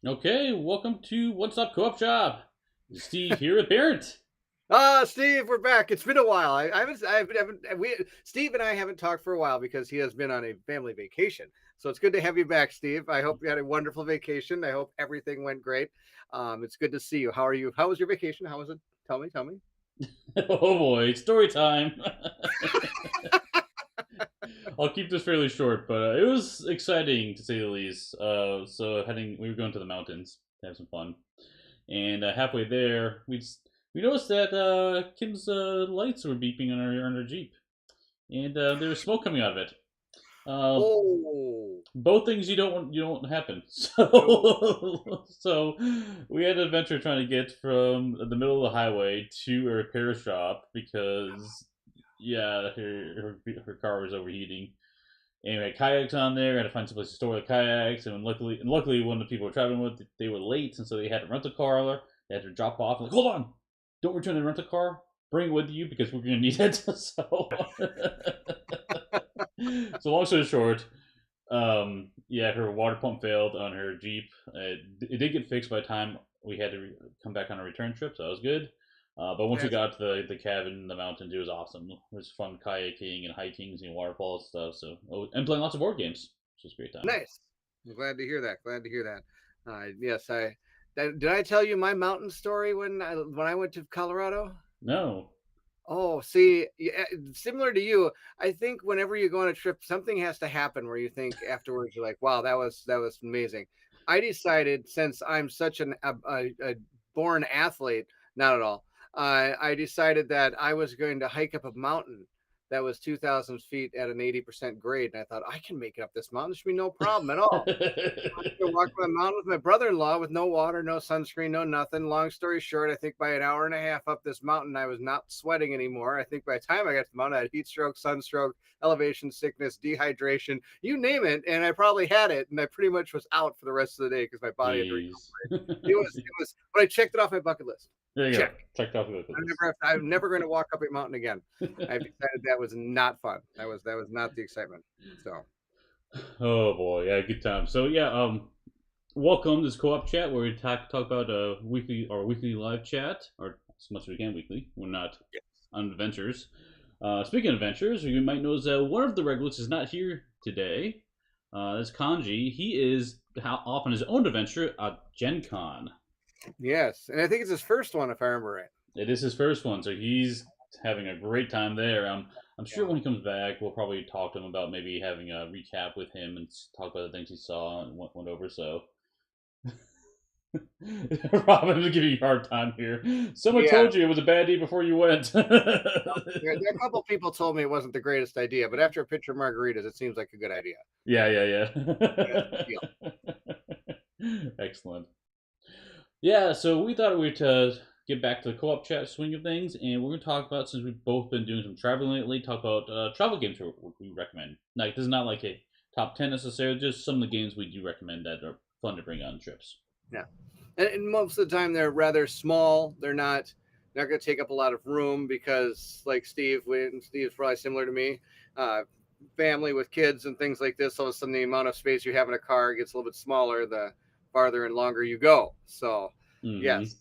Okay, welcome to One Stop Co-op Shop. Steve here at Bairnt. Steve, we're back. It's been a while. Steve and I haven't talked for a while because he has been on a family vacation. So it's good to have you back, Steve. I hope you had a wonderful vacation. I hope everything went great. It's good to see you. How are you? How was your vacation? How was it? Tell me. Oh boy, story time. I'll keep this fairly short, but it was exciting to say the least. We were going to the mountains to have some fun, and halfway there, we noticed that Kim's lights were beeping on her Jeep, and there was smoke coming out of it. Uh, Oh, both things you don't happen. no. So we had an adventure trying to get from the middle of the highway to a repair shop because yeah, her car was overheating. And we had kayaks on there. I had to find someplace to store the kayaks, and luckily one of the people we were traveling with, they were late, and so they had to rent a car. They had to drop off. Like, hold on, don't return the rental car. Bring it with you because we're gonna need it. So long story short, yeah, her water pump failed on her Jeep. It did get fixed by the time we had to come back on a return trip, so that was good. But once we That's got to the cabin in the mountains, it was awesome. It was fun kayaking and hiking and waterfall stuff. And playing lots of board games, which was a great time. nice. I'm glad to hear that. Glad to hear that. Yes, did I tell you my mountain story when I went to Colorado? No. Oh, see, yeah, similar to you, I think whenever you go on a trip, something has to happen where you think afterwards, you're like, "Wow, that was amazing." I decided since I'm such a born athlete, not at all. I decided that I was going to hike up a mountain that was 2,000 feet at an 80% grade, and I thought I can make it up this mountain. There should be no problem at all. I walked my mountain with my brother-in-law with no water, no sunscreen, no nothing. Long story short, I think by an hour and a half up this mountain, I was not sweating anymore. I think by the time I got to the mountain, I had heat stroke, sunstroke, elevation sickness, dehydration, you name it, and I probably had it, and I pretty much was out for the rest of the day because my body had to Jeez. recuperate. It was, but I checked it off my bucket list. There you go. Check. Checked off the list. I'm never going to walk up a mountain again. I decided that was not fun. That was not the excitement. So Oh boy, yeah, good time. So yeah, welcome to this co-op chat where we talk about weekly live chat, or as much as we can weekly. We're not on adventures. Speaking of adventures, you might notice that one of the regulars is not here today. That's Kanji. He is off on his own adventure at Gen Con. yes, and I think it's his first one if I remember right. It is his first one, so he's having a great time there. I'm sure Yeah. when he comes back, we'll probably talk to him about maybe having a recap with him and talk about the things he saw and went over. So Robin's giving you a hard time here. Someone Yeah, told you it was a bad day before you went. there are a couple people told me it wasn't the greatest idea, but after a pitcher of margaritas, it seems like a good idea. Yeah, That's the yeah, deal. yeah. Excellent. Yeah, so we thought we'd get back to the co-op chat swing of things, and we're going to talk about, since we've both been doing some traveling lately, talk about travel games we recommend. Like, this is not like a top 10 necessarily, just some of the games we do recommend that are fun to bring on trips. Yeah, and most of the time they're rather small. They're not going to take up a lot of room because, like Steve's probably similar to me. Uh, Family with kids and things like this, all of a sudden the amount of space you have in a car gets a little bit smaller the farther and longer you go. So, Mm-hmm. yes,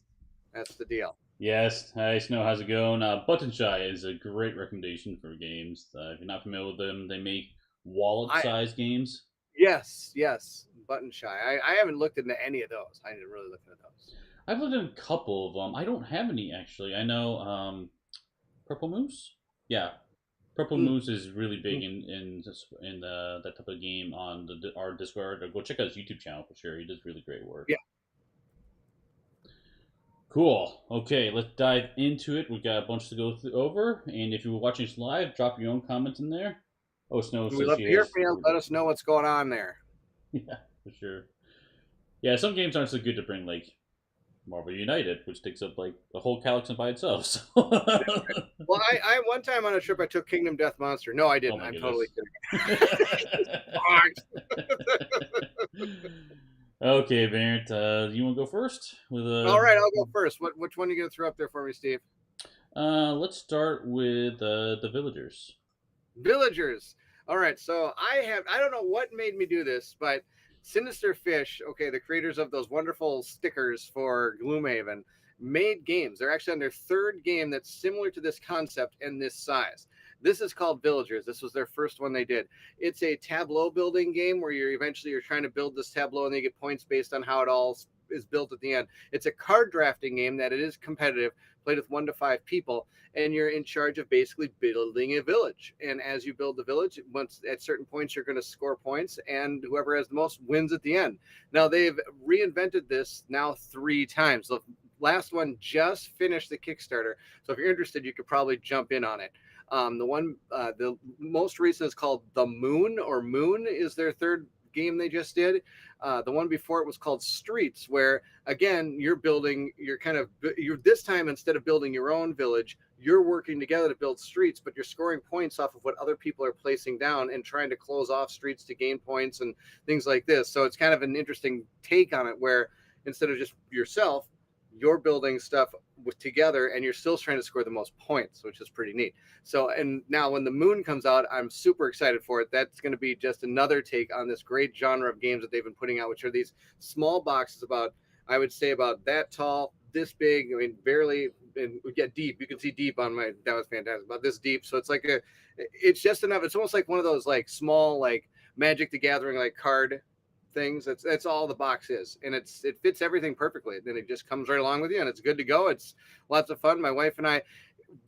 that's the deal. Yes, hi Snow, how's it going? Button Shy is a great recommendation for games. If you're not familiar with them, they make I wallet-sized games. Yes, Button Shy. I haven't looked into any of those. I didn't really look into those. I've looked at a couple of them. I don't have any actually. I know Purple Moose. Yeah, Purple Mm, Moose is really big mm. in that type of game on our Discord. Or go check out his YouTube channel for sure. He does really great work. Yeah. Cool. Okay, let's dive into it. We've got a bunch to go over, and if you were watching this live, drop your own comments in there. Oh, Snow We says love she to hear has. from you. Let us know what's going on there. Yeah, for sure. Yeah, some games aren't so good to bring like Marvel United, which takes up like a whole galaxy by itself. So. Well, I one time on a trip I took Kingdom Death Monster. No, I Oh didn't. my I'm totally goodness. kidding. Okay, Bairnt, you want to go first with All right, I'll go first. Which one are you gonna throw up there for me, Steve? let's start with the villagers. Villagers. All right, so I don't know what made me do this, but Sinister Fish, okay, the creators of those wonderful stickers for Gloomhaven, made games. They're actually on their third game that's similar to this concept and this size. This is called Villagers. This was their first one they did. It's a tableau building game where you're trying to build this tableau and they get points based on how it all is built at the end. It's a card drafting game that it is competitive, played with 1 to 5 people, and you're in charge of basically building a village. And as you build the village, once at certain points you're going to score points, and whoever has the most wins at the end. Now they've reinvented this now 3 times. The last one just finished the Kickstarter, so if you're interested, you could probably jump in on it. The most recent is called The Moon, or Moon is their third game they just did. The one before it was called Streets, where again you're this time, instead of building your own village, you're working together to build streets, but you're scoring points off of what other people are placing down and trying to close off streets to gain points and things like this. So it's kind of an interesting take on it, where instead of just yourself, you're building stuff together and you're still trying to score the most points, which is pretty neat. So, and now when The Moon comes out, I'm super excited for it. That's going to be just another take on this great genre of games that they've been putting out, which are these small boxes about, I would say, about that tall, this big. I mean, barely, and we get deep. You can see deep on my, that was fantastic, about this deep. So it's like it's just enough. It's almost like one of those like small, like Magic the Gathering, like card things. That's all the box is, and it fits everything perfectly. Then it just comes right along with you, and it's good to go. It's lots of fun. My wife and I,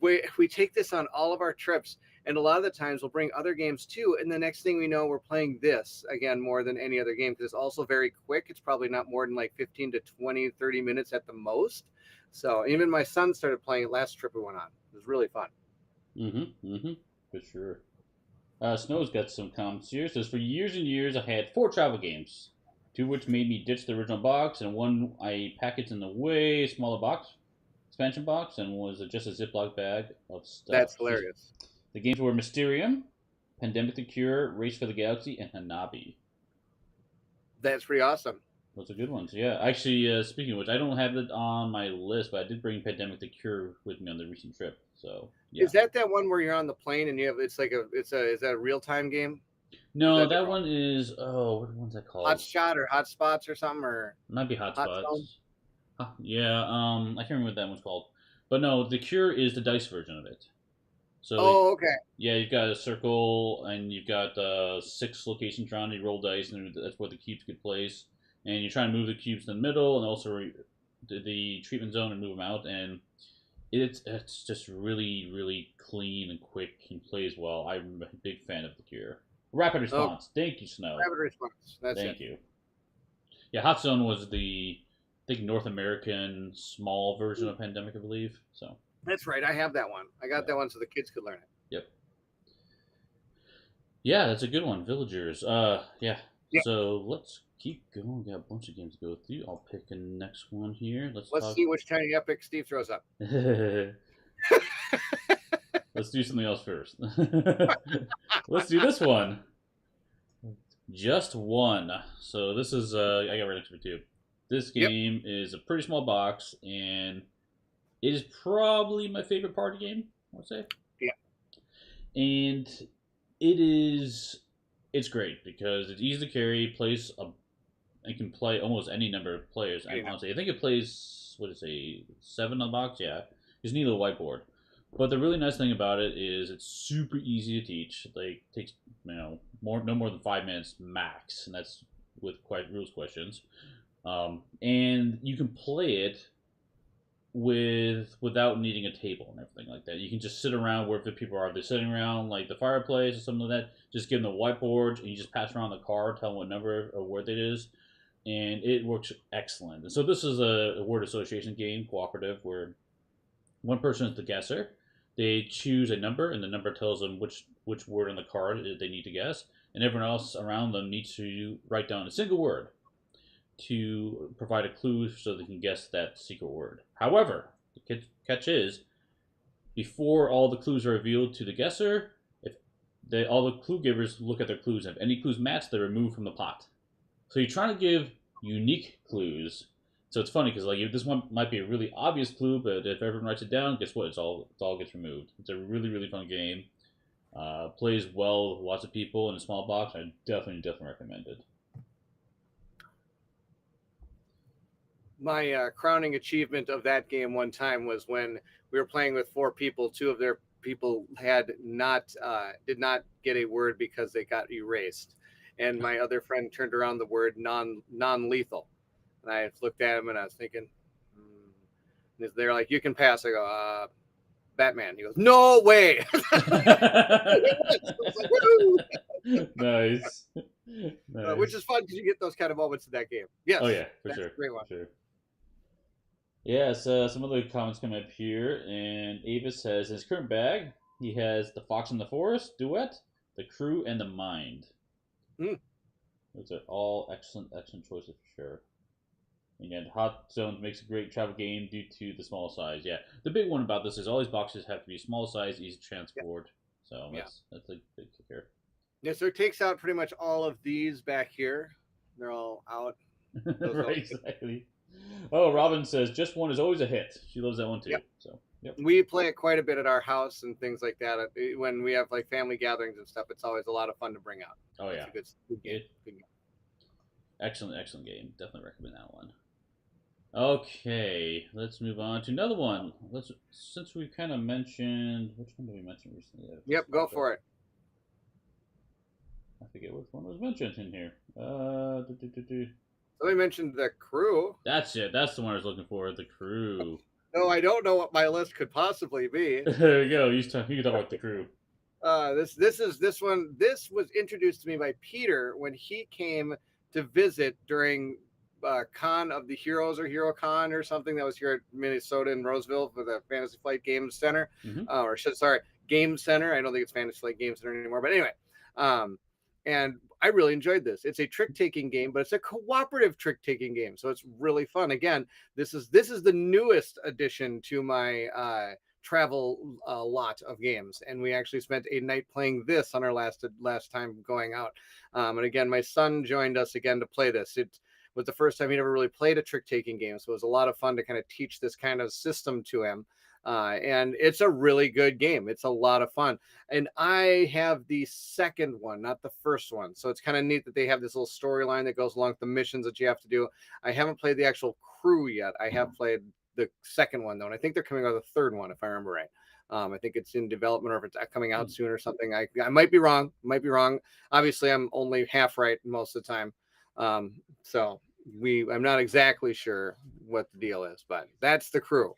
we take this on all of our trips, and a lot of the times we'll bring other games too, and the next thing we know, we're playing this again more than any other game, because it's also very quick. It's probably not more than like 15 to 20, 30 minutes at the most. So even my son started playing it last trip we went on. It was really fun. For sure. Snow's got some comments here. It says, for years and years, I had 4 travel games, 2 of which made me ditch the original box, and 1 I packaged in the way smaller box, expansion box, and was just a Ziploc bag of stuff. That's hilarious. The games were Mysterium, Pandemic the Cure, Race for the Galaxy, and Hanabi. That's pretty awesome. Those are good ones. Yeah, actually, speaking of which, I don't have it on my list, but I did bring Pandemic the Cure with me on the recent trip. So yeah. Is that one where you're on the plane and you have, it's like is that a real time game? No, that one is, what one's that called? Hot Shot or Hot Spots or something, or it might be Hot Spots. Zone? Yeah, I can't remember what that one's called. But no, the Cure is the dice version of it. So okay. Yeah, you've got a circle and you've got 6 locations around. You roll dice, and that's where the cubes get placed. And you try and move the cubes in the middle, and also the treatment zone, and move them out. And it's just really, really clean and quick and plays well. I'm a big fan of the Cure. Rapid response. Thank you, Snow. Rapid response. Thank you. Yeah, Hot Zone was the, I think, North American small version of Pandemic, I believe. So that's right. I have that one. I got that one so the kids could learn it. Yep. Yeah, that's a good one. Villagers. Yeah. So let's keep going. We got a bunch of games to go through. I'll pick a next one here. Let's see which tiny epic Steve throws up. Let's do something else first. Let's do this one. Just One. So this is I got right next to it too. This game is a pretty small box, and it is probably my favorite party game, I would say. Yeah. And it's great because it's easy to carry, and can play almost any number of players. I think it plays, 7 on the box? Yeah. You just need a little whiteboard. But the really nice thing about it is it's super easy to teach. Like, it takes, no more than 5 minutes max, and that's with rules questions. And you can play it without needing a table and everything like that. You can just sit around wherever the people are. If they're sitting around like the fireplace or something like that, just give them the whiteboard, and you just pass around the card, tell them what number or word it is, and it works excellent. And so this is a word association game, cooperative, where one person is the guesser. They choose a number, and the number tells them which word on the card they need to guess, and everyone else around them needs to write down a single word to provide a clue so they can guess that secret word. However, the catch is, before all the clues are revealed to the guesser, all the clue givers look at their clues, and if any clues match, they're removed from the pot. So you're trying to give unique clues. So it's funny because this one might be a really obvious clue, but if everyone writes it down, guess what? It all gets removed. It's a really, really fun game. Plays well with lots of people in a small box. I definitely recommend it. my crowning achievement of that game one time was when we were playing with 4 people. 2 of their people had not did not get a word because they got erased, and my other friend turned around the word non lethal, and I looked at him and I was thinking, they're like, you can pass. I go, Batman. He goes, no way. Nice. Which is Nice. fun because you get those kind of moments in that game. Oh Yes, yeah, for that's sure. a great For one. sure. Yeah, so some other comments come up here, and Avis says in his current bag, he has the Fox in the Forest duet, the Crew, and the Mind. Mm. Those are all excellent, excellent choices for sure. Again, Hot Zone makes a great travel game due to the small size. Yeah, the big one about this is all these boxes have to be small size, easy to Yeah. transport. So Yeah. that's a big kicker. Yeah, so it takes out pretty much all of these back here. They're all out. Those all. Right, exactly. Oh, Robin says just one is always a hit. She loves that one Yep. too. So, yep. We play it quite a bit at our house and things like that. When we have like family gatherings and stuff, it's always a lot of fun to bring out. Oh It's yeah, a good game. it Good game. excellent, excellent game. Definitely recommend that one. Okay, let's move on to another one. Let's since we kind of mentioned which one did we mention recently? That Yep, just go popped up. for it. I forget which one was mentioned in here. So we mentioned the Crew. That's it. That's the one I was looking for. The Crew. No, I don't know what my list could possibly be. There you go. You can talk about the Crew. This one. This was introduced to me by Peter when he came to visit during Con of the Heroes or Hero Con or something that was here at Minnesota in Roseville for the Fantasy Flight Games Center, Mm-hmm. sorry, Game Center. I don't think it's Fantasy Flight Game Center anymore, but anyway, and I really enjoyed this. It's a trick taking game, but it's a cooperative trick taking game, so it's really fun. Again, this is the newest addition to my travel lot of games, and we actually spent a night playing this on our last time going out. And again, my son joined us again to play this. It was the first time he'd ever really played a trick taking game, so it was a lot of fun to kind of teach this kind of system to him. And it's a really good game. It's a lot of fun. And I have the second one, not the first one. So it's kind of neat that they have this little storyline that goes along with the missions that you have to do. I haven't played the actual Crew yet. I have played the second one though, and I think they're coming out with the third one if I remember right. I think it's in development or if it's coming out soon or something. I might be wrong. Might be wrong. Obviously, I'm only half right most of the time. So I'm not exactly sure what the deal is, but that's the Crew.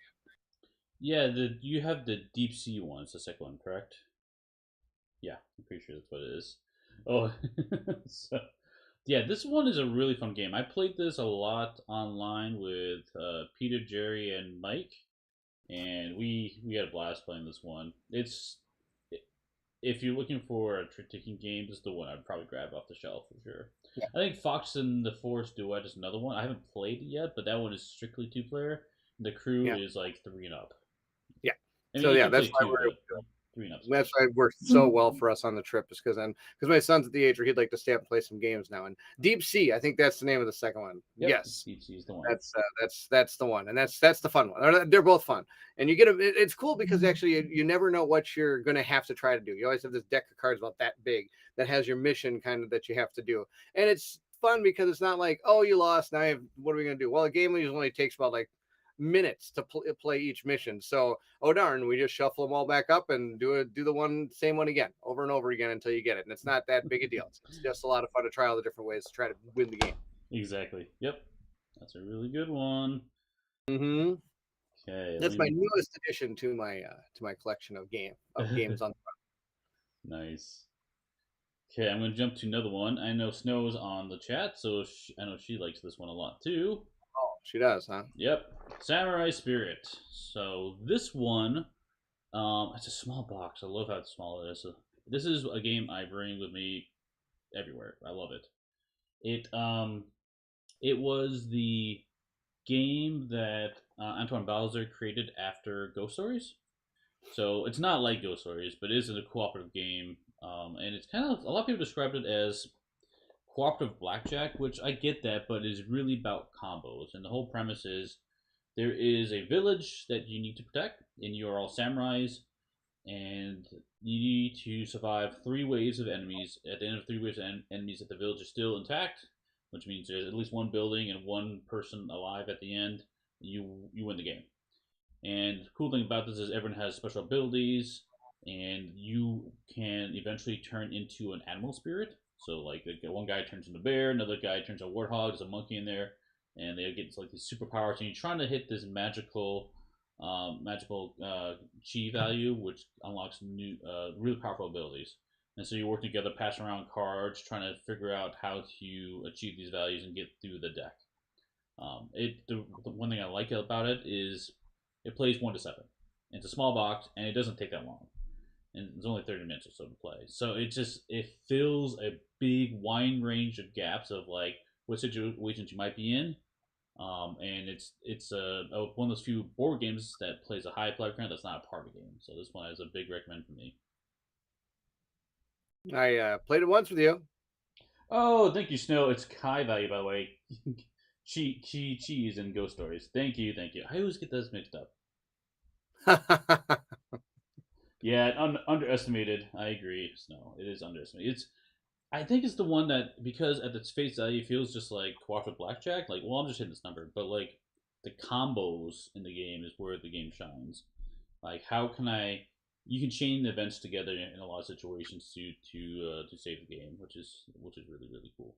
Yeah, you have the deep sea one. It's the second one, correct? Yeah, I'm pretty sure that's what it is. Oh, so yeah, this one is a really fun game. I played this a lot online with Peter, Jerry, and Mike, and we had a blast playing this one. If you're looking for a trick-taking game, this is the one I'd probably grab off the shelf for sure. Yeah. I think Fox and the Forest Duet is another one. I haven't played it yet, but that one is strictly two-player. The Crew Yeah. is like 3 and up. Yeah. I mean, So you yeah, can that's play why two, we're but 3 and up. that's why it worked so well for us on the trip, is because my son's at the age where he'd like to stay up and play some games now. And Deep Sea, I think that's the name of the second one. Yep, Yes, Deep Sea is the one. that's the one, and that's the fun one. They're both fun, and you get it's cool because actually you never know what you're going to have to try to do. You always have this deck of cards about that big that has your mission kind of that you have to do, and it's fun because it's not like, oh, you lost, now what are we going to do? Well, a game usually only takes about like minutes to play each mission. So, oh darn, we just shuffle them all back up and do the same one again over and over again until you get it. And it's not that big a deal. It's just a lot of fun to try all the different ways to try to win the game. Exactly. Yep. That's a really good one. Mm-hmm. Okay. That's my newest addition to my collection of games on. Nice. Okay, I'm going to jump to another one. I know Snow's on the chat, so I know she likes this one a lot too. Oh, she does, huh? Yep. Samurai Spirit. So this one, it's a small box. I love how small it is. So this is a game I bring with me everywhere. I love it. It was the game that Antoine Bowser created after Ghost Stories. So it's not like Ghost Stories, but it is a cooperative game, and it's kind of a lot of people described it as cooperative blackjack, which I get that, but it's really about combos. And the whole premise is there is a village that you need to protect, and you are all samurais, and you need to survive 3 waves of enemies. At the end of 3 waves of enemies, if the village is still intact, which means there's at least one building and one person alive at the end. You win the game. And the cool thing about this is everyone has special abilities, and you can eventually turn into an animal spirit. So like one guy turns into a bear, another guy turns into a warthog. There's a monkey in there, and they get like these superpowers. And you're trying to hit this magical chi value, which unlocks new really powerful abilities. And so you work together, passing around cards, trying to figure out how to achieve these values and get through the deck. The one thing I like about it is it plays 1 to 7. It's a small box and it doesn't take that long, and it's only 30 minutes or so to play. So it fills a big wide range of gaps of like what situations you might be in, and it's one of those few board games that plays a high player count that's not a party game. So this one is a big recommend for me. I played it once with you. Oh, thank you, Snow. It's Kai value, by the way. Chi is in Ghost Stories. Thank you, thank you. I always get those mixed up. Yeah, underestimated. I agree, Snow. It is underestimated. I think it's the one that because at its face value feels just like cooperative blackjack. Like, well, I'm just hitting this number, but like the combos in the game is where the game shines. Like, how can I? You can chain the events together in a lot of situations to save the game, which is really really cool.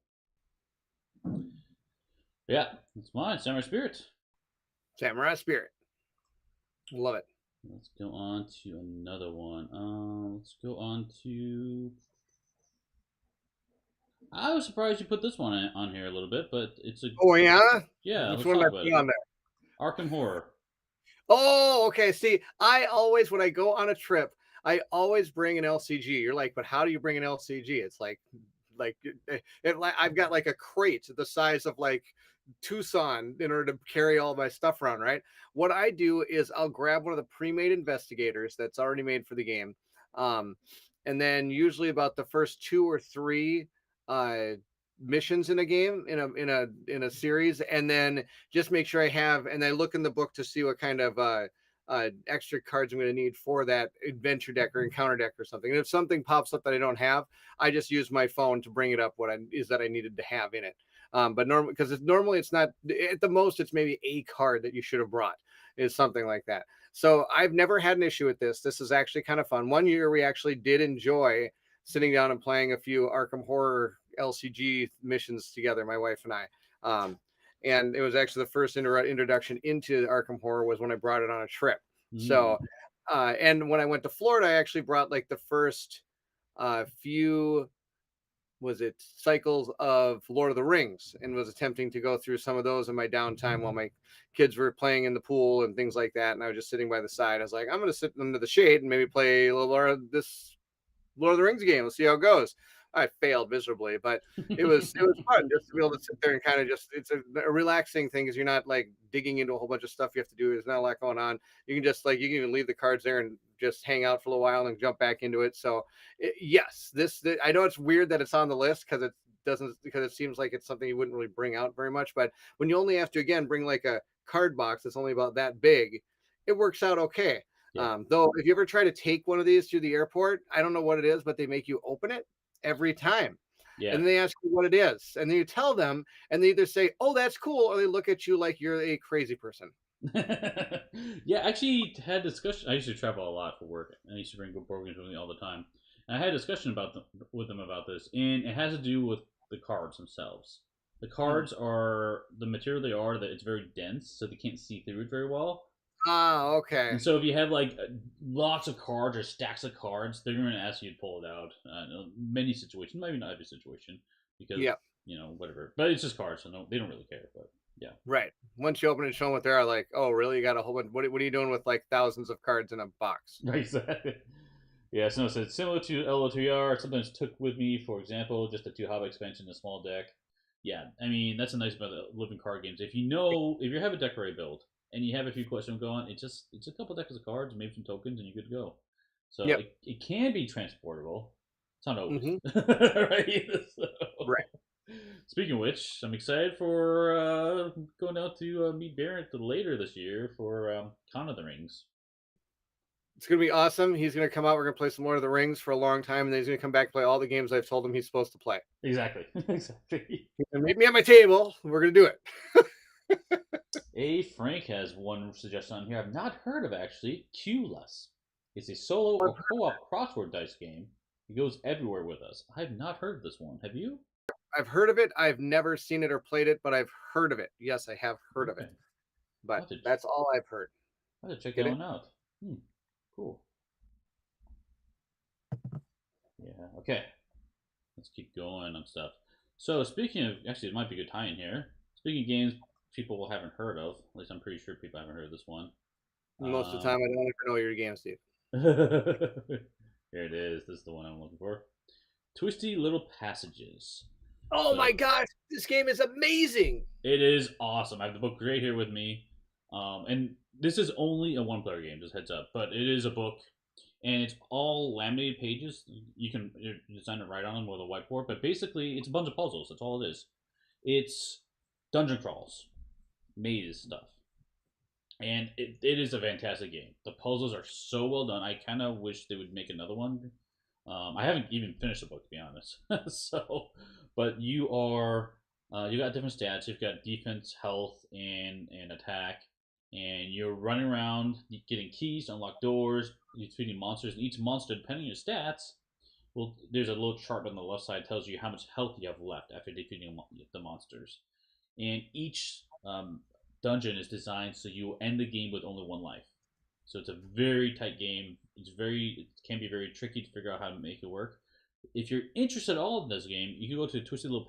Yeah, it's mine, Samurai Spirit. Samurai Spirit. Love it. Let's go on to another one. Let's go on to. I was surprised you put this one on here a little bit, but it's a Oh yeah. yeah. Which Let's one did talk I about put it. on there? Arkham Horror. Oh, okay. See, I always when I go on a trip, I always bring an LCG. You're like, but how do you bring an LCG? It's like I've got like a crate the size of like Tucson in order to carry all my stuff around, right? What I do is I'll grab one of the pre-made investigators that's already made for the game. Um, and then usually about the first 2 or 3 uh missions in a game in a series, and then just make sure I have, and I look in the book to see what kind of extra cards I'm going to need for that adventure deck or encounter deck or something. And if something pops up that I don't have, I just use my phone to bring it up what is that I needed to have in it. But normally, because normally it's not at the most, it's maybe a card that you should have brought is something like that. So I've never had an issue with this. This is actually kind of fun. One year we actually did enjoy sitting down and playing a few Arkham Horror LCG missions together, my wife and I. And it was actually the first introduction into Arkham Horror was when I brought it on a trip. Mm. So, and when I went to Florida, I actually brought like the first few was it cycles of Lord of the Rings and was attempting to go through some of those in my downtime while my kids were playing in the pool and things like that. And I was just sitting by the side. I was like, I'm going to sit under the shade and maybe play a little this Lord of the Rings game. Let's see how it goes. I failed miserably, but it was fun just to be able to sit there and kind of just it's a relaxing thing because you're not like digging into a whole bunch of stuff you have to do. There's not a lot going on. You can just like you can even leave the cards there and just hang out for a little while and jump back into it. So yes, I know it's weird that it's on the list because it doesn't because it seems like it's something you wouldn't really bring out very much. But when you only have to again bring like a card box that's only about that big, it works out okay. Yeah. Though, if you ever try to take one of these through the airport, I don't know what it is, but they make you open it every time. And Yeah. then they ask you what it is. And then you tell them, and they either say, oh, that's cool, or they look at you like you're a crazy person. Yeah, actually had discussion. I used to travel a lot for work. I used to bring good board games with me all the time. And I had a discussion with them about this, and it has to do with the cards themselves. The Hmm. cards are the material they are that it's very dense, so they can't see through it very well. Ah, okay. And so if you have like lots of cards or stacks of cards, they're going to ask you to pull it out. Many situations, maybe not every situation, because Yeah, whatever. But it's just cards, so no, they don't really care. But yeah, right. Once you open it and show them what they are, like, oh, really? You got a whole bunch. What are you doing with like thousands of cards in a box? exactly. Yeah, so it's similar to LO2R. Sometimes took with me, for example, just a 2 hobby expansion, a small deck. Yeah, I mean that's a nice about the living card games. If you have a deck already built and you have a few questions going, it's a couple decks of cards, maybe some tokens, and you're good to go. So Yep. it can be transportable. It's not always, Hmm. right? So, Right. speaking of which, I'm excited for going out to meet Bairnt later this year for Con of the Rings. It's gonna be awesome. He's gonna come out. We're gonna play some Lord of the Rings for a long time, and then he's gonna come back and play all the games I've told him he's supposed to play. Exactly. Exactly. And meet me at my table. We're gonna do it. A Frank has one suggestion on here I've not heard of actually. Q-less. It's a solo or co-op crossword dice game. It goes everywhere with us. I've not heard of this one. Have you? I've heard of it. I've never seen it or played it, but I've heard of it. Yes, I have heard of it, Okay. but I'll have to, that's all I've heard. I'll have to check that Get it? one out. Hmm. Cool. Yeah. Okay. Let's keep going on stuff. So speaking of, actually, it might be a good tie in here. Speaking of games people haven't heard of, at least I'm pretty sure people haven't heard of this one. Most of the time, I don't even know your game, Steve. Here it is. This is the one I'm looking for. Twisty Little Passages. Oh my So gosh, this game is amazing. it is awesome. I have the book right here with me. And this is only a one player game, just heads up. But it is a book, and it's all laminated pages. You can design it right on them with a whiteboard. But basically, it's a bunch of puzzles. That's all it is. It's dungeon crawls, maze stuff. And it is a fantastic game. The puzzles are so well done. I kind of wish they would make another one. I haven't even finished the book, to be honest. So, but you got different stats. You've got defense, health, and attack, and you're running around getting keys to unlock doors. You're defeating monsters, and each monster, depending on your stats, well, there's a little chart on the left side that tells you how much health you have left after defeating the monsters. And each dungeon is designed so you end the game with only one life. So it's a very tight game. It can be very tricky to figure out how to make it work. If you're interested at all in this game, you can go to Twisted Little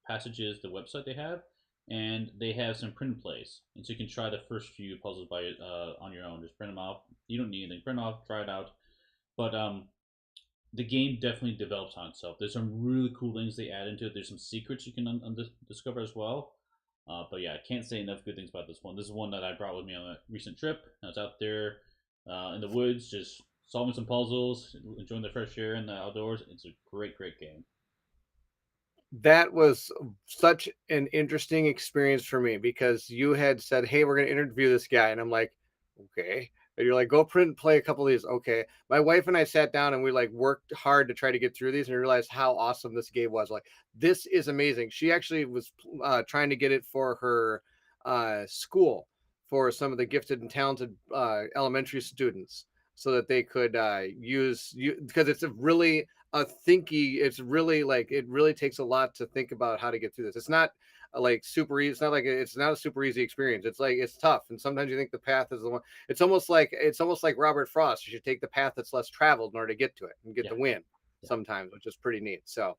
Passages, the website they have, and they have some print and plays, and so you can try the first few puzzles by on your own. Just print them off. You don't need anything. Print off, try it out. But the game definitely develops on itself. There's some really cool things they add into it. There's some secrets you can discover as well. But yeah, I can't say enough good things about this one. This is one that I brought with me on a recent trip. I was out there in the woods, just solving some puzzles, enjoying the fresh air and the outdoors. It's a great, great game. That was such an interesting experience for me because you had said, "Hey, we're going to interview this guy," and I'm like, "Okay." And you're like, "Go print and play a couple of these." Okay. My wife and I sat down and we like worked hard to try to get through these and realized how awesome this game was. Like, this is amazing. She actually was trying to get it for her school for some of the gifted and talented elementary students so that they could use you because it's a really a thinky. It's really like it really takes a lot to think about how to get through this. It's not like super easy. It's not like it's not a super easy experience. It's like it's tough, and sometimes you think the path is the one. It's almost like Robert Frost. You should take the path that's less traveled in order to get to it and get Yeah, the win. yeah. Sometimes, which is pretty neat. So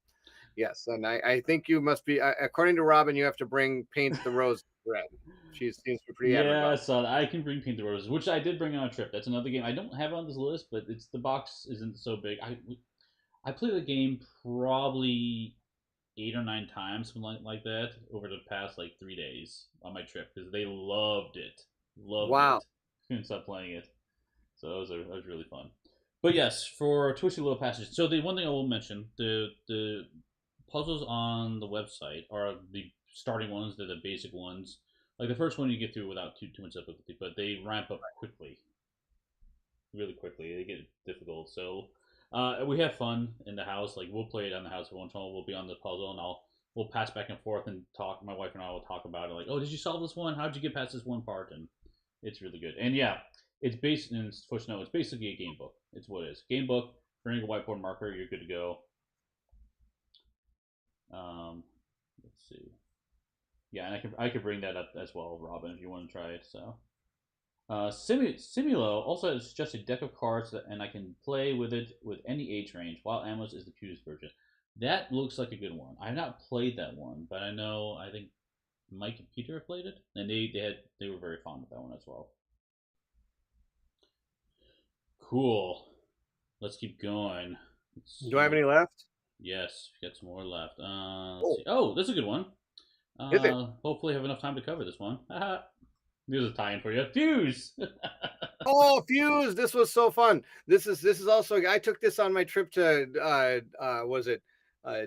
yes, and I think you must be according to Robin. You have to bring paint the rose red. She seems to be pretty adamant Yeah, about. so I can bring Paint the Roses, which I did bring on a trip. That's another game I don't have on this list, but it's the box isn't so big. I played the game probably 8 or 9 times, something like that, over the past like 3 days on my trip because they loved Wow. it. Couldn't stop playing it. So it was really fun. But yes, for Twisty Little Passage. So the one thing I will mention, the puzzles on the website are the starting ones. They're the basic ones. Like the first one you get through without too much difficulty, but they ramp up quickly, really quickly. They get difficult. So we have fun in the house. Like we'll play it on the house every once in a while. We'll be on the puzzle, and we'll pass back and forth and talk. My wife and I will talk about it. Like, oh, did you solve this one? How did you get past this one part? And it's really good. And yeah, it's based in footnote. It's basically a game book. It's what it is. Game book. Bring a whiteboard marker. You're good to go. Let's see. Yeah, and I could bring that up as well, Robin, if you want to try it. So. Simulo also has just a deck of cards, and I can play with it with any age range. While Amos is the cutest version. That looks like a good one. I've not played that one, but I think Mike and Peter have played it, and they were very fond of that one as well. Cool. Let's keep going. Let's Do I have see. any left? Yes, we got some more left. Let's Oh, see. Oh, that's a good one. is it? Hopefully, I have enough time to cover this one. There's a tie-in for you. Fuse. Oh, Fuse! This was so fun. This is also. I took this on my trip to was it uh,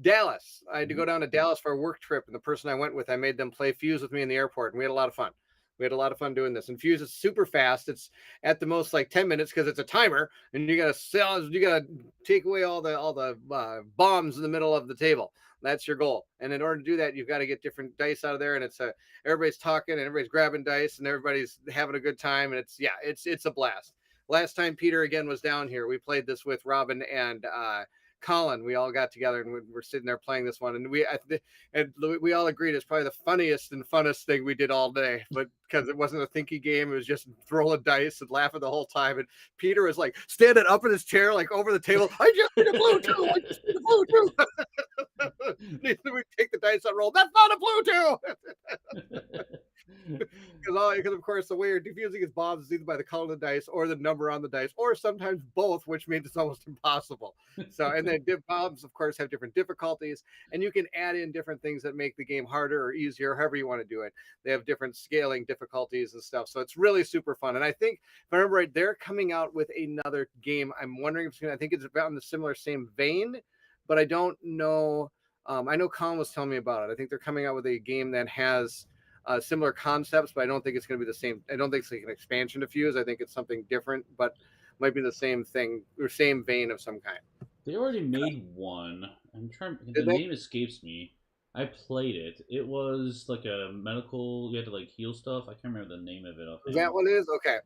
Dallas? I had to go down to Dallas for a work trip, and the person I went with, I made them play Fuse with me in the airport, and we had a lot of fun. We had a lot of fun doing this. And Fuse is super fast. It's at the most like 10 minutes because it's a timer, and you gotta take away all the bombs in the middle of the table. That's your goal. And in order to do that, you've got to get different dice out of there. And everybody's talking and everybody's grabbing dice and everybody's having a good time. And it's a blast. Last time Peter again was down here, we played this with Robin and Colin. We all got together and we're sitting there playing this one, and we all agreed it's probably the funniest and funnest thing we did all day. But because it wasn't a thinky game, it was just rolling dice and laughing the whole time. And Peter was like standing up in his chair, like over the table. I just need a blue two. I just need a blue two. We take the dice out, roll. That's not a blue two. Because of course the way you're defusing his bombs is either by the color of the dice or the number on the dice, or sometimes both, which means it's almost impossible. So, and then bombs of course have different difficulties, and you can add in different things that make the game harder or easier, however you want to do it. They have different scaling difficulties and stuff, so it's really super fun. And I think if I remember right, they're coming out with another game. I'm wondering if it's gonna, I think it's about in the similar same vein, but I don't know. I know Colin was telling me about it. I think they're coming out with a game that has similar concepts, but I don't think it's going to be the same. I don't think it's like an expansion to Fuse. I think it's something different, but might be the same thing or same vein of some kind. They already made one. I'm trying. The Did they? name escapes me. I played it. It was like a medical. You had to like heal stuff. I can't remember the name of it Is that offhand. what it is? Okay.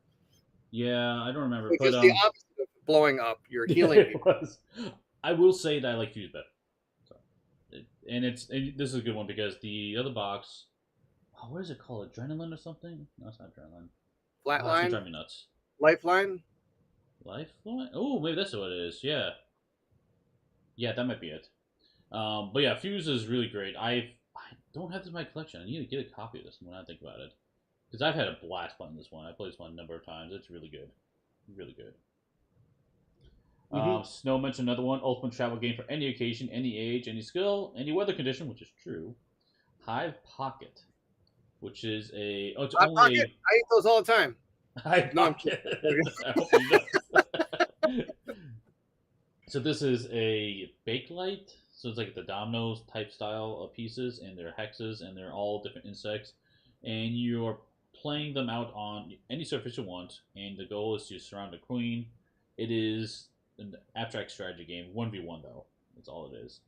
Yeah, I don't remember. It's But just the opposite of blowing up. You're healing it people. was. I will say that I like Fuse better. So, and this is a good one because the other box. Oh, what is it called? Adrenaline or something? No, it's not adrenaline. Oh, it's gonna Flatline, drive me nuts. lifeline. Lifeline? Oh, maybe that's what it is. Yeah, yeah, that might be it. But yeah, Fuse is really great. I don't have this in my collection. I need to get a copy of this when I think about it, because I've had a blast playing this one. I played this one a number of times. It's really good, really good. Mm-hmm. Snow mentioned another one: ultimate travel game for any occasion, any age, any skill, any weather condition, which is true. Hive Pocket, which is a it's Hot pocket. only I eat those all the time. a Hive No, I'm Pocket. I hope you know. So this is a Bakelite. So it's like the dominoes type style of pieces, and they're hexes, and they're all different insects, and you're playing them out on any surface you want, and the goal is to surround the queen. It is an abstract strategy game, 1v1 though. That's all it is.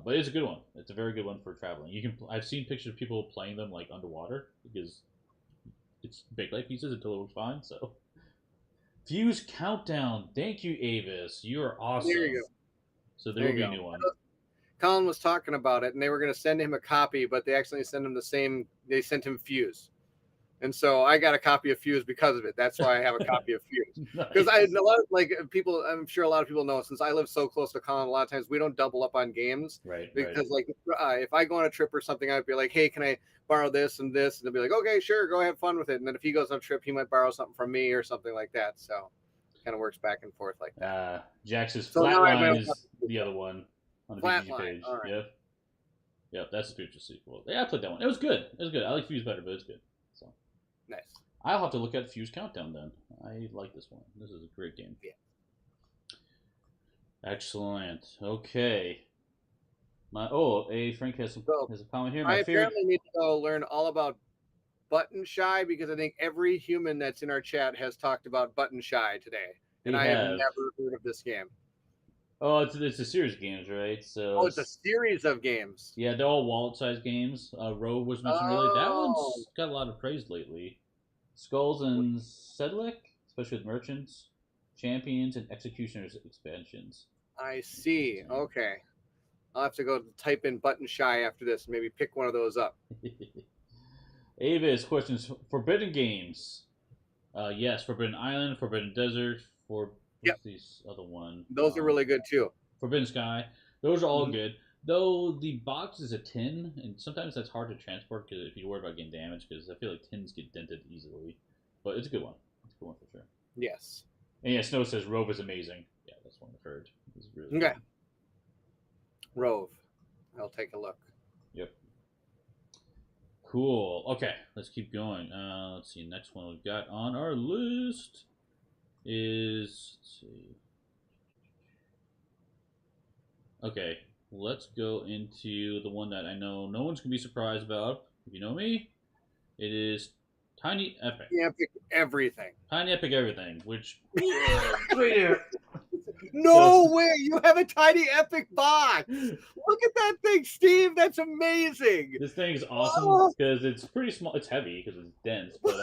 But it's a good one. It's a very good one for traveling. You can. I've seen pictures of people playing them like underwater because it's Bakelite pieces until it works fine. So Fuse Countdown. Thank you, Avis. You are there you awesome. go. So there There will you be a go. new one. Colin was talking about it, and they were going to send him a copy, but they accidentally sent him the same. They sent him Fuse, and so I got a copy of Fuse because of it. That's why I have a copy of Fuse. Because I Nice. a lot of like people, I'm sure a lot of people know, since I live so close to Colin, a lot of times we don't double up on games Right, right. because like if I go on a trip or something, I'd be like, hey, can I borrow this and this, and they'll be like, okay, sure, go have fun with it. And then if he goes on a trip, he might borrow something from me or something like that. So kind of works back and forth like that. Jax's So now I have my Flatline own is the other one on the BGG Flatline. page. All right. Yep. Yep, that's a spiritual sequel. Yeah, I played that one. It was good. It was good. I like Fuse better, but it's good. So Nice. I'll have to look at Fuse Countdown then. I like this one. This is a great game. Yeah. Excellent. Okay. Frank So has a comment here. I My favorite. apparently need to go learn all about Button Shy because I think every human that's in our chat has talked about Button Shy today, and They I have have. never heard of this game. Oh, it's a series of games, right? So Oh, it's a series of games. yeah, they're all wallet-sized games. Rogue was mentioned earlier. That Oh, one's got a lot of praise lately. Skulls and Sedlic, especially with merchants, champions, and executioners expansions. I see. Okay, I'll have to go type in Button Shy after this. Maybe pick one of those up. Avis questions: Forbidden games. Yes, Forbidden Island, Forbidden Desert, for Yep, what's this other one? those are really good too. Forbidden Sky. Those are all Mhm. good. Though the box is a tin, and sometimes that's hard to transport because if you worry about getting damaged, because I feel like tins get dented easily. But it's a good one. It's a good one for sure. Yes. And yeah, Snow says Rove is amazing. Yeah, that's one I've heard. It's really Okay. good. Rove. I'll take a look. Yep. Cool. Okay, let's keep going. Let's see. Next one we've got on our list is let's see. Okay, let's go into the one that I know no one's gonna be surprised about. If you know me, it is Tiny Epic. Epic everything. Tiny Epic everything, which right here. No way! You have a Tiny Epic box. Look at that thing, Steve. That's amazing. This thing is awesome Oh, because it's pretty small. It's heavy because it's dense, but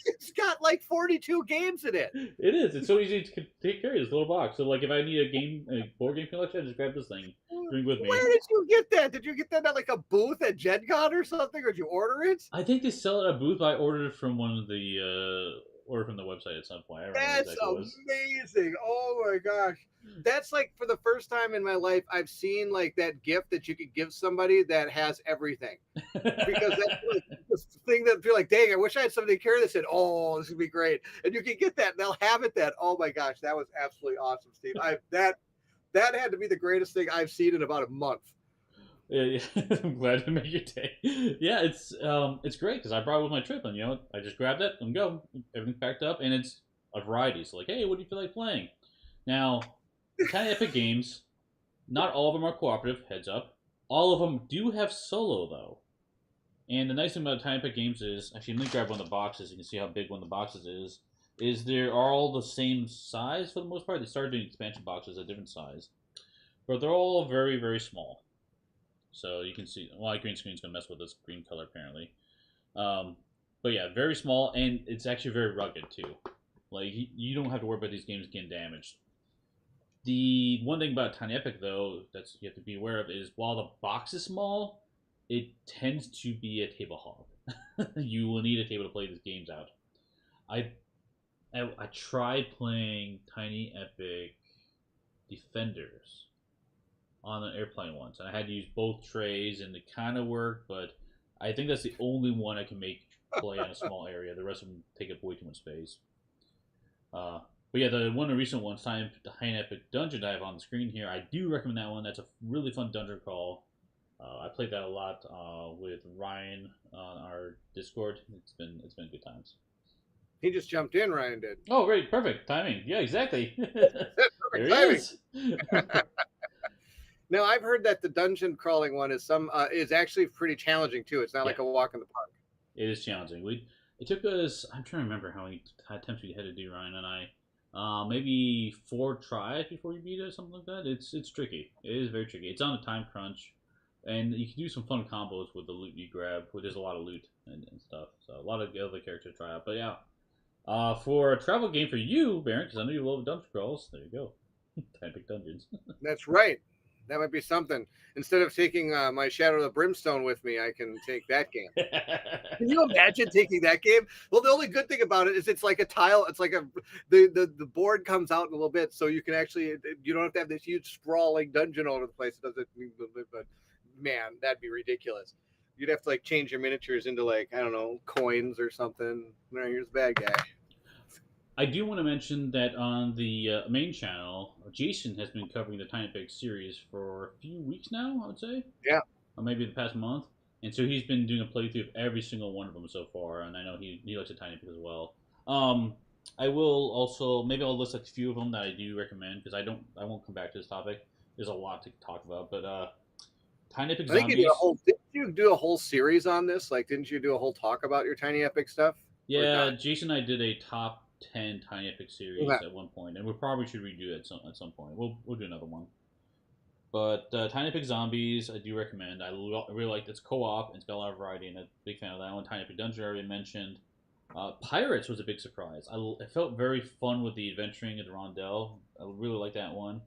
it's got like 42 games in it. it is. It's so easy to take care of this little box. So like, if I need a board game collection, I just grab this thing, bring it with me. Where did you get that? Did you get that at like a booth at Gen Con or something, or did you order it? I think they sell it at a booth. I ordered it from one of the ordered from the website at some point. I don't remember That's exactly what it was. amazing. Oh my gosh. That's like for the first time in my life, I've seen like that gift that you could give somebody that has everything. Because that's like this thing that you're like, dang, I wish I had somebody to carry this in. Oh, this would be great. And you can get that and they'll have it then. Oh my gosh, that was absolutely awesome, Steve. That had to be the greatest thing I've seen in about a month. Yeah, I'm glad to make your day. Yeah, it's great because I brought it with my trip, and I just grabbed it and go. Everything packed up, and it's a variety. So like, hey, what do you feel like playing? Now, Tiny Epic Games, not all of them are cooperative. Heads up, all of them do have solo though. And the nice thing about Tiny Epic Games is, actually, let me grab one of the boxes. You can see how big one of the boxes is. Is they're all the same size for the most part. They started doing expansion boxes at different size, but they're all very very small. So you can see, well, green screen's gonna mess with this green color apparently. Um, but yeah, very small, and it's actually very rugged too. Like you don't have to worry about these games getting damaged. The one thing about Tiny Epic though that you have to be aware of is while the box is small, it tends to be a table hog. You will need a table to play these games out. I I tried playing Tiny Epic Defenders on an airplane once, and I had to use both trays, and it kind of worked, but I think that's the only one I can make play in a small area. The rest of them take up way too much space. But yeah, the one of the recent ones, Tiny Epic Dungeon I have on the screen here, I do recommend that one. That's a really fun dungeon crawl. I played that a lot with Ryan on our Discord. It's been good times. He just jumped in, Ryan did. Oh, great, perfect timing. Yeah, exactly. There Perfect he timing. is. Now I've heard that the dungeon crawling one is actually pretty challenging too. It's not Yeah, like a walk in the park. it is challenging. It took us. I'm trying to remember how many attempts we had to do, Ryan and I. Maybe 4 tries before you beat it, or something like that. It's tricky. It is very tricky. It's on a time crunch, and you can do some fun combos with the loot you grab. Where there's a lot of loot and stuff. So a lot of other characters to try out. But yeah, for a travel game for you, Bairnt, because I know you love dungeon crawls. There you go. Time pick dungeons. That's right. That might be something. Instead of taking my Shadow of the Brimstone with me, I can take that game. Can you imagine taking that game? Well, the only good thing about it is it's like a tile. It's like the board comes out in a little bit, so you can actually you don't have to have this huge sprawling dungeon all over the place. It doesn't. But man, that'd be ridiculous. You'd have to like change your miniatures into like I don't know coins or something. No, here's the bad guy. I do want to mention that on the main channel, Jason has been covering the Tiny Epic series for a few weeks now, I would say. Yeah. Or maybe the past month. And so he's been doing a playthrough of every single one of them so far, and I know he likes a Tiny Epic as well. I will also, maybe I'll list a few of them that I do recommend, because I won't come back to this topic. There's a lot to talk about, but Tiny Epic I think Zombies. didn't you do a whole series on this? Like, didn't you do a whole talk about your Tiny Epic stuff? Yeah, Jason and I did a top 10 Tiny Epic series Okay. at one point, and we probably should redo it at some point. We'll do another one. But Tiny Epic Zombies, I do recommend. I really like it's co-op. And it's got a lot of variety, and I'm a big fan of that one. Tiny Epic Dungeon I already mentioned. Pirates was a big surprise. It felt very fun with the adventuring at the Rondell. I really like that one.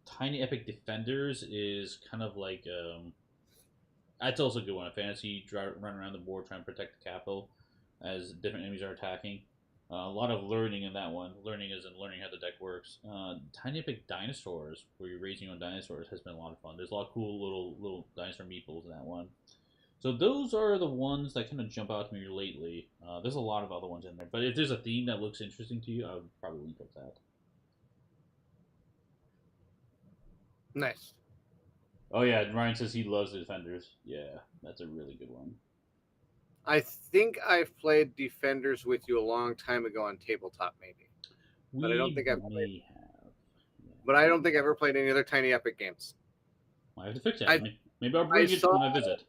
Tiny Epic Defenders is kind of like that's also a good one. A fantasy run around the board trying to protect the capital as different enemies are attacking. A lot of learning in that one. Learning is in learning how the deck works. Tiny Epic Dinosaurs, where you're raising your own dinosaurs, has been a lot of fun. There's a lot of cool little dinosaur meeples in that one. So those are the ones that kind of jump out to me lately. There's a lot of other ones in there, but if there's a theme that looks interesting to you, I would probably link up that. Nice. Oh yeah, Ryan says he loves the Defenders. Yeah, that's a really good one. I think I've played Defenders with you a long time ago on tabletop, maybe. But I don't think I've played. Have. Yeah. But I don't think I've ever played any other Tiny Epic games. I have to fix that. Maybe I'll bring it when I visit.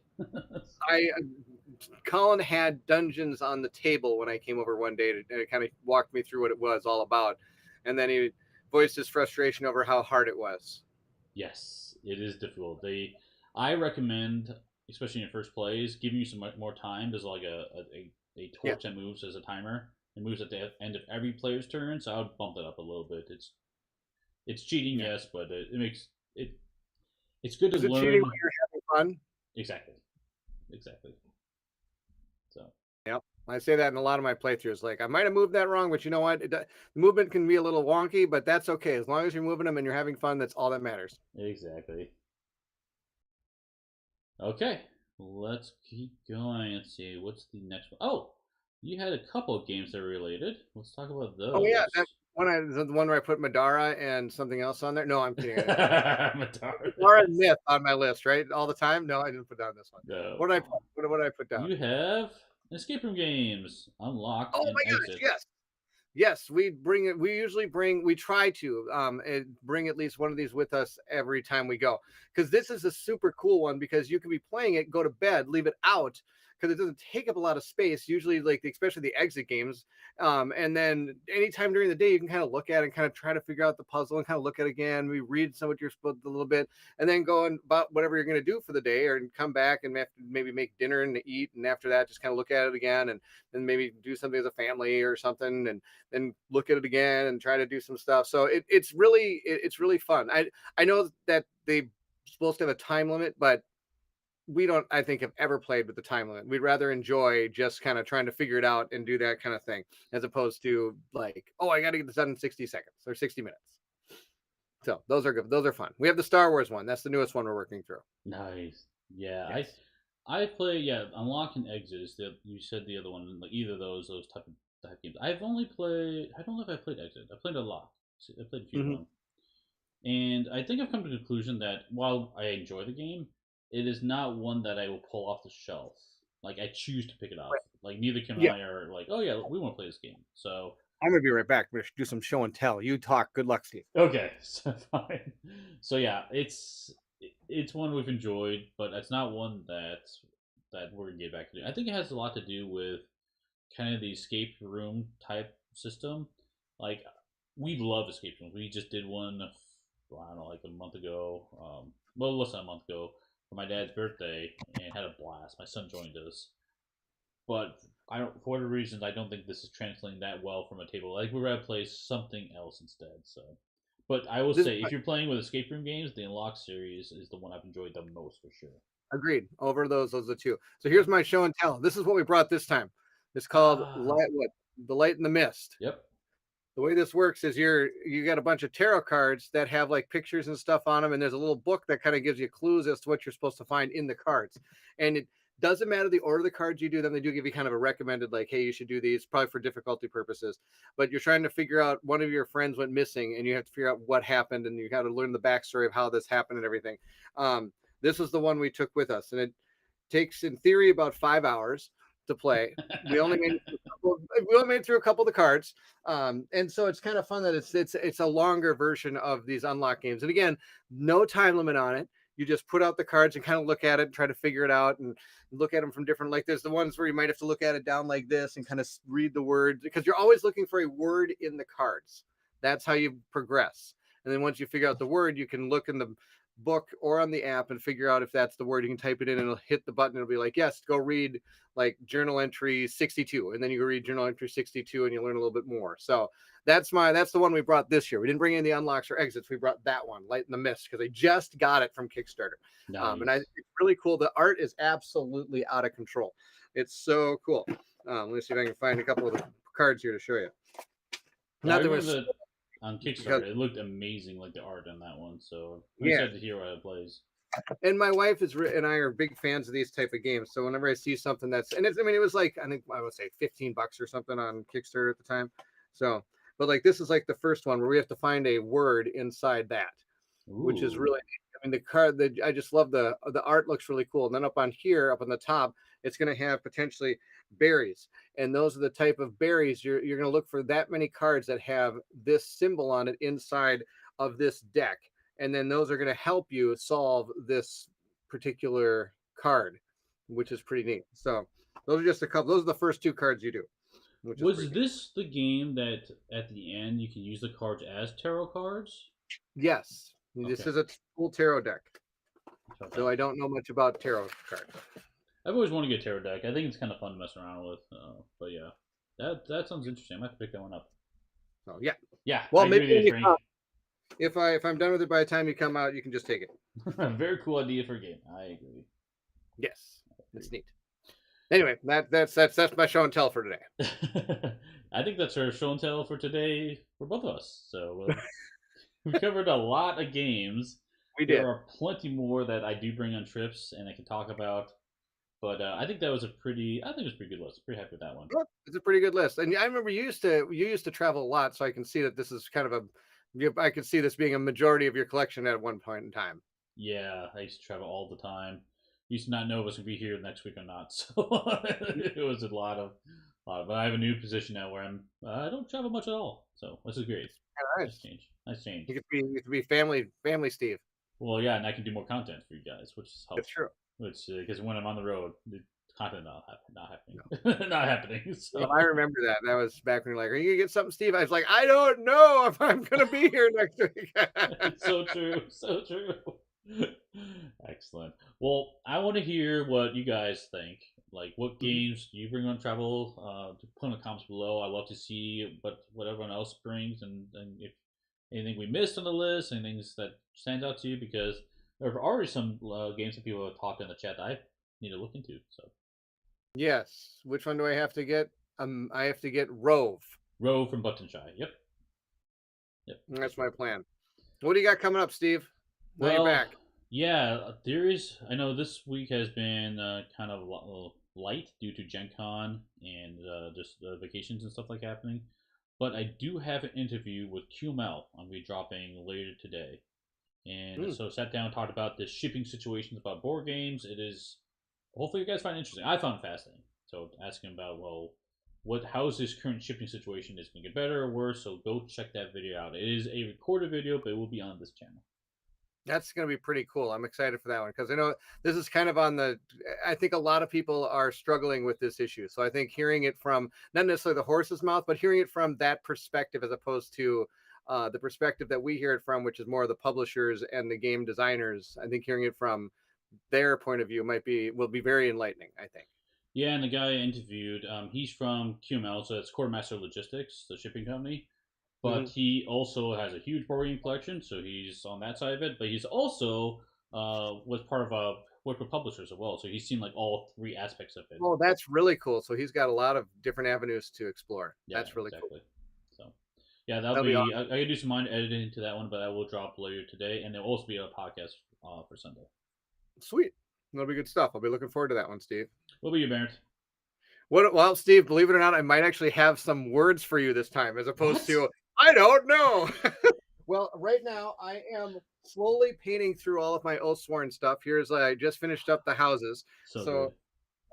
Colin had Dungeons on the table when I came over one day to kind of walk me through what it was all about, and then he voiced his frustration over how hard it was. Yes, it is difficult. I recommend, especially in your first plays, giving you some more time. There's like a Yeah, torch that moves as a timer. It moves at the end of every player's turn, so I would bump it up a little bit. It's cheating, yeah. yes, but it makes it it's good to Is it cheating learn when you're having fun? exactly, exactly. So Yep. I say that in a lot of my playthroughs. Like I might have moved that wrong, but you know what? The movement can be a little wonky, but that's okay. As long as you're moving them and you're having fun, that's all that matters. exactly. Okay, let's keep going. Let's see what's the next one. Oh, you had a couple of games that are related. Let's talk about Oh yeah, that those. one. The one where I put Madara and something else on there. No, I'm kidding. I didn't put Madara and Mataras. Myth on my list, right? All the time. No, I didn't put down this one. No. What did I put? What did I put down? You have escape room games, unlock Oh and my gosh, exit. yes. Yes, we bring it. We usually bring. We try to bring at least one of these with us every time we go, because this is a super cool one. Because you can be playing it, go to bed, leave it out, because it doesn't take up a lot of space. Usually, like especially the exit games, and then anytime during the day, you can kind of look at it and kind of try to figure out the puzzle and kind of look at it again. We read some what you're supposed to a little bit, and then go and about whatever you're going to do for the day, or come back and have to maybe make dinner and eat, and after that, just kind of look at it again, and then maybe do something as a family or something, and look at it again and try to do some stuff. So it's really fun. I know that they supposed to have a time limit, but we don't I think have ever played with the time limit. We'd rather enjoy just kind of trying to figure it out and do that kind of thing as opposed to like, oh, I got to get this done in 60 seconds or 60 minutes. So those are good. Those are fun. We have the Star Wars one. That's the newest one we're working through. Nice. Yeah, Yes. I play unlock and exit is the you said the other one like either of those type games. I've only played I don't know if I played exit. I played unlock. I played a few of Hmm. them. And I think I've come to the conclusion that while I enjoy the game, it is not one that I will pull off the shelf. Like I choose to pick it up. Right. Like neither can Yeah. I are like, oh yeah, we want to play this game. So I'm gonna be right back. We're gonna do some show and tell. You talk. Good luck, Steve. okay, so fine. So yeah, it's one we've enjoyed, but it's not one that we're gonna get back to. I think it has a lot to do with kind of the escape room type system. Like we love escape rooms. We just did one. I don't know, like a month ago. Well, less than a month ago for my dad's birthday, and had a blast. My son joined us, but I don't for whatever reasons I don't think this is translating that well from a table. Like we'd rather play something else instead. So, but I will This say, if you're playing with escape room games, the Unlock series is the one I've enjoyed the most for sure. Agreed. Over those are two. So here's my show and tell. This is what we brought this time. It's called Ah, Light what? The Light in the Mist. yep. The way this works is you got a bunch of tarot cards that have like pictures and stuff on them, and there's a little book that kind of gives you clues as to what you're supposed to find in the cards. And it doesn't matter the order of the cards you do them, they do give you kind of a recommended, like, hey, you should do these, probably for difficulty purposes. But you're trying to figure out one of your friends went missing, and you have to figure out what happened, and you got to learn the backstory of how this happened and everything. This is the one we took with us, and it takes, in theory, about 5 hours to play. We only made we only made through a couple of the cards, and so it's kind of fun that it's a longer version of these unlock games. And again, no time limit on it. You just put out the cards and kind of look at it and try to figure it out and look at them from different. Like there's the ones where you might have to look at it down like this and kind of read the words because you're always looking for a word in the cards. That's how you progress. And then once you figure out the word, you can look in the book or on the app and figure out if that's the word. You can type it in and it'll hit the button. It'll be like, yes, go read like journal entry 62. And then you go read journal entry 62 and you learn a little bit more. So that's the one we brought this year. We didn't bring in the unlocks or exits. We brought that one, Light in the Mist, because I just got it from Kickstarter. Nice. It's really cool. The art is absolutely out of control. It's so cool. Let me see if I can find a couple of the cards here to show you. Yeah, I Not that remember was that on because Kickstarter. It looked amazing, like the art on that one. So I'm yeah, excited to hear how it plays. and my wife and I are big fans of these type of games. So whenever I see something that's and it's I mean it was like I think I would say $15 or something on Kickstarter at the time. So but like this is like the first one where we have to find a word inside that, which is Ooh. really I mean the card that I just love the art looks really cool. And then up on here, up on the top, it's going to have potentially berries. And those are the type of berries you're going to look for that many cards that have this symbol on it inside of this deck. And then those are going to help you solve this particular card. which is pretty neat. So those are just a couple. Those are the first two cards you do, which is pretty Was neat. this the game that at the end you can use the cards as tarot cards? Yes, this Okay. is a full tarot deck. Okay. So I don't know much about tarot cards. I've always wanted to get a tarot deck. I think it's kind of fun to mess around with. But yeah, that sounds interesting. I might have to pick that one up. So yeah. Yeah, I Well, maybe agree with when you, you come, Frank. if I'm done with it by the time you come out, you can just take it. Very cool idea for a game. I agree. Yes, it's neat. Anyway, that's my show and tell for today. I think that's our show and tell for today for both of us. So we covered a lot of games. We There did. are plenty more that I do bring on trips and I can talk about. But I think that was I think it was a pretty good list. Pretty happy with that one. Well, it's a pretty good list, and I remember you used to travel a lot, so I can see that this is kind of a. I could see this being a majority of your collection at one point in time. Yeah, I used to travel all the time. Used to not know if I was gonna be here next week or not, so it was a lot. But I have a new position now where I don't travel much at all, so this is great. All right, Nice change. Nice change. you could be family Steve. Well, yeah, and I can do more content for you guys, which is That's helpful. true. Which because when I'm on the road, the content not No. happening, not happening. Well, So I remember that. That was back when you're like, "Are you gonna get something, Steve?" I was like, "I don't know if I'm gonna be here next week." it's so true, so true. Excellent. Well, I want to hear what you guys think. Like, what Mhm. games do you bring on travel? Put in the comments below. I love to see what everyone else brings, and if anything we missed on the list, anything that stands out to you, because there are already some games that people have talked in the chat that I need to look into. So, Yes. Which one do I have to get? I have to get Rove. Row from Button Shy. Yep, yep, That's just my Row. plan. What do you got coming up, Steve? Now you're Well, back. yeah, there is. I know this week has been kind of light due to Gen Con and just vacations and stuff like happening. But I do have an interview with QML. I'm going to be dropping later today. And Hmm. so sat down and talked about the shipping situations about board games. It is, hopefully you guys find it interesting. I found it fascinating. So asking about, well, how is this current shipping situation? Is it going to get better or worse? So go check that video out. It is a recorded video, but it will be on this channel. That's going to be pretty cool. I'm excited for that one because I know this is kind of on the. I think a lot of people are struggling with this issue. So I think hearing it from not necessarily the horse's mouth, but hearing it from that perspective as opposed to the perspective that we hear it from, which is more of the publishers and the game designers. I think hearing it from their point of view will be very enlightening. I think. Yeah, and the guy I interviewed, he's from QML, so it's Quartermaster Logistics, the shipping company. But Hmm. he also has a huge board game collection, so he's on that side of it. But he's also was part of a work with publishers as well, so he's seen like all three aspects of it. Oh, that's really cool. So he's got a lot of different avenues to explore. Yeah, That's really cool. exactly. So yeah, that'll That'll be be. awesome. I gotta do some mind editing to that one, but that will drop later today, and there'll also be a podcast for Sunday. Sweet. That'll be good stuff. I'll be looking forward to that one, Steve. What about you, Bairnt? Well, Steve, believe it or not, I might actually have some words for you this time as opposed What? to, I don't know. Well, right now I am slowly painting through all of my Oathsworn stuff. I just finished up the houses. So So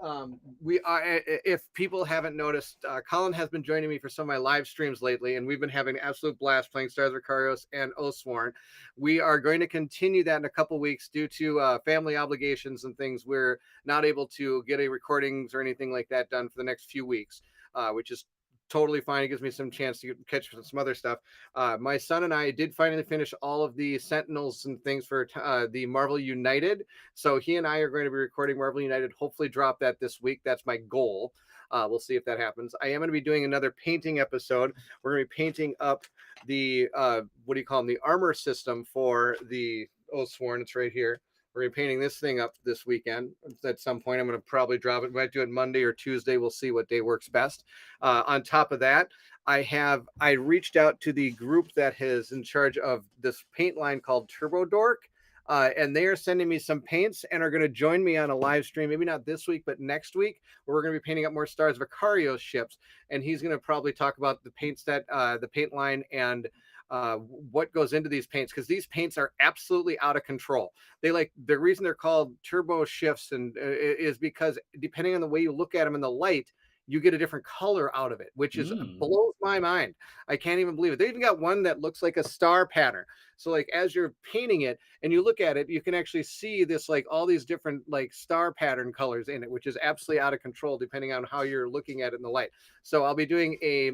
good. we are, if people haven't noticed, Colin has been joining me for some of my live streams lately, and we've been having an absolute blast playing Stars of Karios and Oathsworn. We are going to continue that in a couple weeks due to family obligations and things. We're not able to get a recordings or anything like that done for the next few weeks, which is totally fine. It gives me some chance to catch some other stuff. My son and I did finally finish all of the Sentinels and things for the Marvel United. So he and I are going to be recording Marvel United. Hopefully, drop that this week. That's my goal. We'll see if that happens. I am going to be doing another painting episode. We're going to be painting up the what do you call them? The armor system for the Oathsworn. It's right here. We're going to be painting this thing up this weekend. At some point, I'm going to probably drop it. We might do it Monday or Tuesday. We'll see what day works best. On top of that, I reached out to the group that is in charge of this paint line called Turbo Dork. And they are sending me some paints and are going to join me on a live stream, maybe not this week, but next week, where we're going to be painting up more Stars of Icario ships. And he's going to probably talk about the paint set, the paint line, and what goes into these paints, because these paints are absolutely out of control. The reason they're called turbo shifts and is because depending on the way you look at them in the light, you get a different color out of it, which is Mm. blows my mind. I can't even believe it. They even got one that looks like a star pattern. So like as you're painting it and you look at it, you can actually see this like all these different like star pattern colors in it, which is absolutely out of control depending on how you're looking at it in the light. So I'll be doing a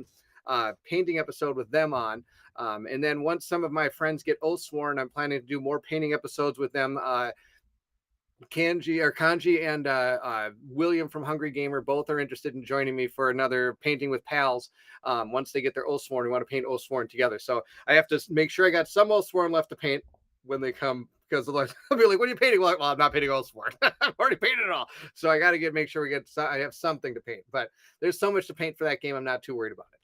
painting episode with them on. And then once some of my friends get oath sworn, I'm planning to do more painting episodes with them. Kanji and William from Hungry Gamer both are interested in joining me for another painting with pals. Once they get their oath sworn, we want to paint oath sworn together. So I have to make sure I got some oath sworn left to paint when they come, because otherwise I'll be like, "What are you painting?" Well, I'm not painting oath sworn. I've already painted it all. So I got to make sure we get. I have something to paint, but there's so much to paint for that game. I'm not too worried about it.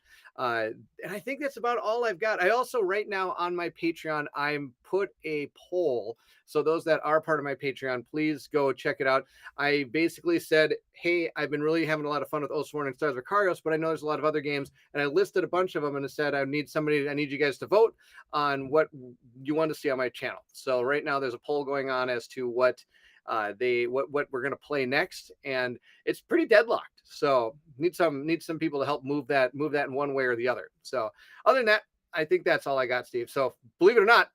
And I think that's about all I've got. I also right now on my Patreon, I'm put a poll. So those that are part of my Patreon, please go check it out. I basically said, hey, I've been really having a lot of fun with Oathsworn and Stars of Karios, but I know there's a lot of other games. And I listed a bunch of them and I said, I need you guys to vote on what you want to see on my channel. So right now there's a poll going on as to what what we're going to play next, and it's pretty deadlocked, so need some people to help move that in one way or the other. So other than that, I think that's all I got, Steve. So believe it or not,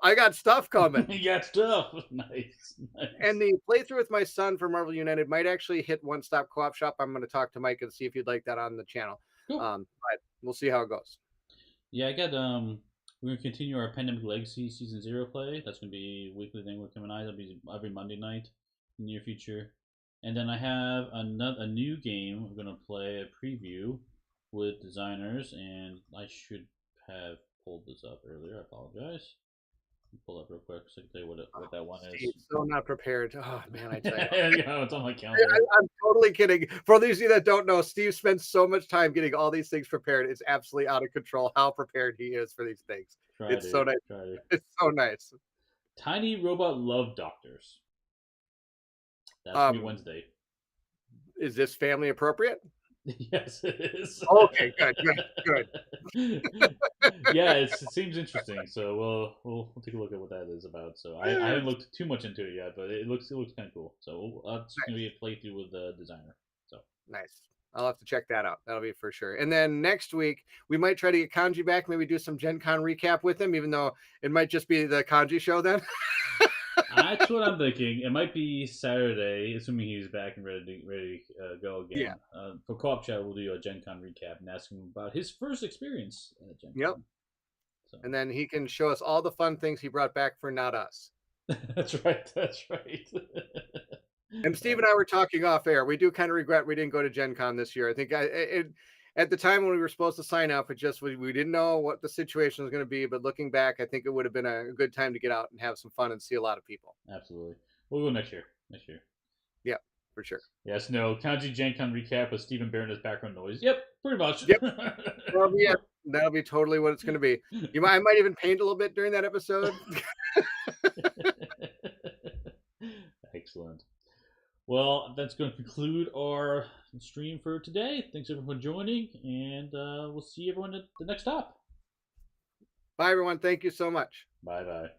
I got stuff coming. You got stuff. Nice. And the playthrough with my son for Marvel United might actually hit One Stop Co-op Shop. I'm going to talk to Mike and see if you'd like that on the channel. Cool. But we'll see how it goes. Yeah, I got we're gonna continue our Pandemic Legacy Season 0 play. That's gonna be a weekly thing with Kim and I. That'll be every Monday night in the near future. And then I have a new game I'm gonna play, a preview with designers, and I should have pulled this up earlier. I apologize. Pull up real quick so I can tell you what that one Steve, is. so not prepared. Oh man, I tell you. Yeah, it's on my calendar. I'm totally kidding. For those of you that don't know, Steve spends so much time getting all these things prepared. It's absolutely out of control how prepared he is for these things. Try It's so to nice. try to. It's so nice. Tiny Robot Love Doctors. That's gonna be Um, Wednesday. is this family appropriate? Yes, it is. Okay, good. Yeah, it seems interesting. So we'll take a look at what that is about. So I haven't looked too much into it yet, but it looks kind of cool. So it's gonna be a playthrough with the designer. So Nice. I'll have to check that out. That'll be for sure. And then next week we might try to get Kanji back. Maybe do some Gen Con recap with him, even though it might just be the Kanji show then. that's what I'm thinking. It might be Saturday, assuming he's back and ready to go again. Yeah. For Co-op Chat, we'll do a Gen Con recap and ask him about his first experience at Gen Yep. Con. So. And then he can show us all the fun things he brought back for not us. That's right. That's right. And Steve and I were talking off air. We do kind of regret we didn't go to Gen Con this year. I think at the time when we were supposed to sign up, we didn't know what the situation was going to be. But looking back, I think it would have been a good time to get out and have some fun and see a lot of people. Absolutely. We'll go next year. Yeah, for sure. Yes, no. Kanji Gen Con recap with Stephen Bairnt as background noise. Yep, pretty much. Yep. That'll be totally what it's going to be. I might even paint a little bit during that episode. Excellent. Well, that's going to conclude our stream for today. Thanks everyone for joining, and we'll see everyone at the next stop. Bye, everyone. Thank you so much. Bye bye.